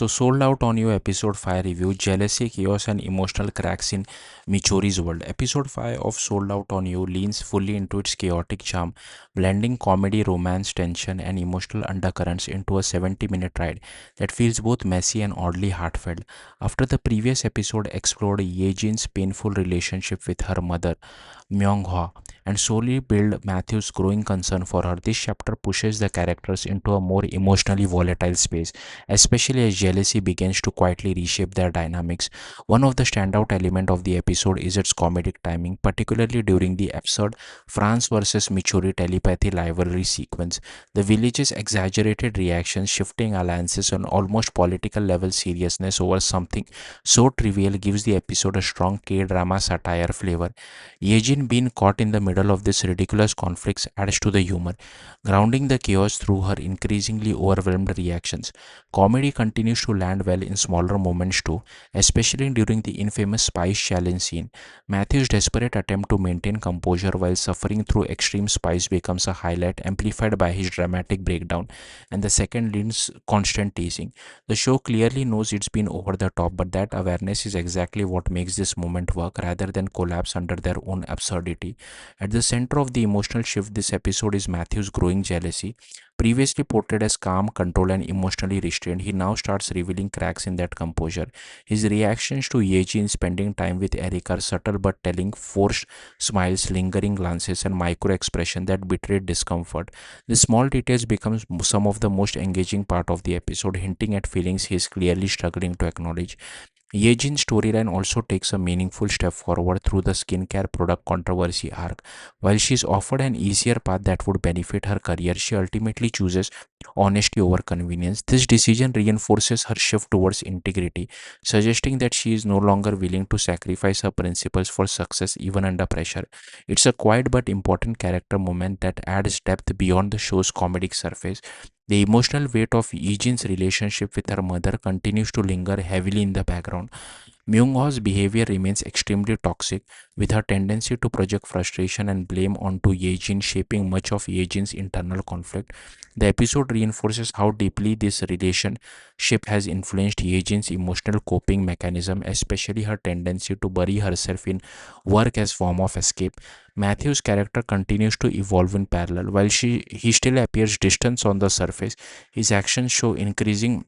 So, Sold Out on You Episode 5 review Jealousy, Chaos, and Emotional Cracks in Mechoori's World. Episode 5 of Sold Out on You leans fully into its chaotic charm, blending comedy, romance, tension, and emotional undercurrents into a 70-minute ride that feels both messy and oddly heartfelt. After the previous episode explored Yejin's painful relationship with her mother, Myung-hwa, and slowly build Matthew's growing concern for her, this chapter pushes the characters into a more emotionally volatile space, especially as jealousy begins to quietly reshape their dynamics. One of the standout elements of the episode is its comedic timing, particularly during the absurd France versus Michouri telepathy rivalry sequence. The village's exaggerated reactions, shifting alliances, and almost political level seriousness over something so trivial gives the episode a strong K-drama satire flavor. Yejin being caught in the middle of this ridiculous conflicts adds to the humor, grounding the chaos through her increasingly overwhelmed reactions. Comedy continues to land well in smaller moments too, especially during the infamous Spice Challenge scene. Matthew's desperate attempt to maintain composure while suffering through extreme spice becomes a highlight, amplified by his dramatic breakdown, and the second lead's constant teasing. The show clearly knows it's been over the top, but that awareness is exactly what makes this moment work rather than collapse under their own absurdity. At the center of the emotional shift this episode is Matthew's growing jealousy. Previously portrayed as calm, controlled, and emotionally restrained, he now starts revealing cracks in that composure. His reactions to Yeji in spending time with Eric are subtle but telling, forced smiles, lingering glances, and micro expression that betray discomfort. The small details become some of the most engaging part of the episode, hinting at feelings he is clearly struggling to acknowledge. Yejin's storyline also takes a meaningful step forward through the skincare product controversy arc. While she is offered an easier path that would benefit her career, she ultimately chooses honesty over convenience. This decision reinforces her shift towards integrity, suggesting that she is no longer willing to sacrifice her principles for success even under pressure. It's a quiet but important character moment that adds depth beyond the show's comedic surface. The emotional weight of Yejin's relationship with her mother continues to linger heavily in the background. Myung-ho's behavior remains extremely toxic, with her tendency to project frustration and blame onto Yejin shaping much of Yejin's internal conflict. The episode reinforces how deeply this relationship has influenced Yejin's emotional coping mechanism, especially her tendency to bury herself in work as form of escape. Matthew's character continues to evolve in parallel. While he still appears distant on the surface, his actions show increasing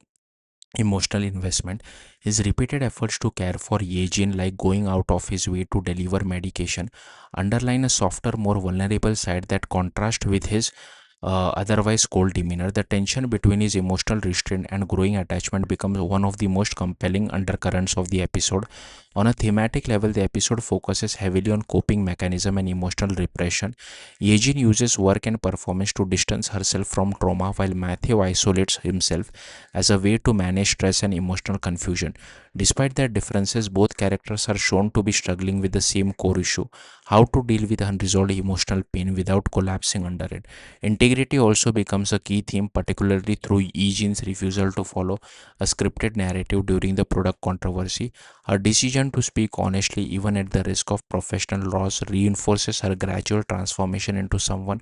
emotional investment. His repeated efforts to care for Yejin, like going out of his way to deliver medication, underline a softer, more vulnerable side that contrasts with his otherwise cold demeanor. The tension between his emotional restraint and growing attachment becomes one of the most compelling undercurrents of the episode. On a thematic level, the episode focuses heavily on coping mechanism and emotional repression. Yejin uses work and performance to distance herself from trauma, while Matthew isolates himself as a way to manage stress and emotional confusion. Despite their differences, both characters are shown to be struggling with the same core issue: how to deal with unresolved emotional pain without collapsing under it. Integrity also becomes a key theme, particularly through Yejin's refusal to follow a scripted narrative during the product controversy. Her decision to speak honestly, even at the risk of professional loss, reinforces her gradual transformation into someone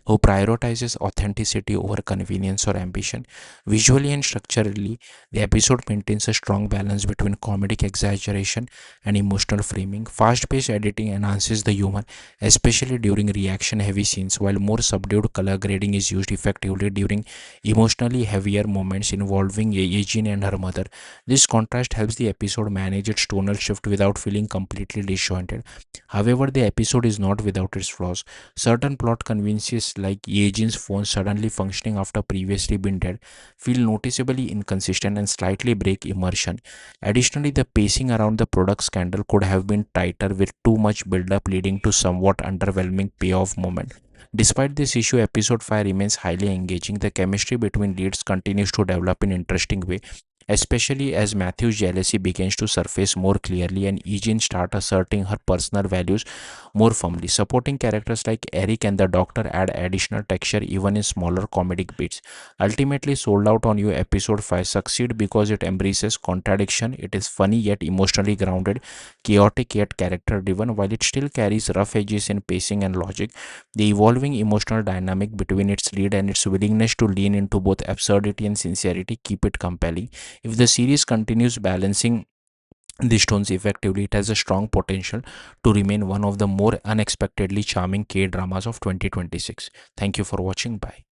who prioritizes authenticity over convenience or ambition. Visually and structurally, the episode maintains a strong balance between comedic exaggeration and emotional framing. Fast paced editing enhances the humor, especially during reaction heavy scenes, while more subdued color grading is used effectively during emotionally heavier moments involving Yejin and her mother. This contrast helps the episode manage its tonal shift without feeling completely disjointed. However, the episode is not without its flaws. Certain plot conveniences, like Yejin's phone suddenly functioning after previously being dead, feel noticeably inconsistent and slightly break immersion. Additionally, the pacing around the product scandal could have been tighter, with too much build-up leading to somewhat underwhelming payoff moment. Despite this issue, episode 5 remains highly engaging. The chemistry between leads continues to develop in an interesting way, especially as Matthew's jealousy begins to surface more clearly and Eugene starts asserting her personal values more firmly. Supporting characters like Eric and the Doctor add additional texture even in smaller comedic beats. Ultimately, Sold Out on You episode 5 succeed because it embraces contradiction. It is funny yet emotionally grounded, chaotic yet character driven, while it still carries rough edges in pacing and logic. The evolving emotional dynamic between its lead and its willingness to lean into both absurdity and sincerity keep it compelling. If the series continues balancing these tones effectively, it has a strong potential to remain one of the more unexpectedly charming K dramas of 2026. Thank you for watching. Bye.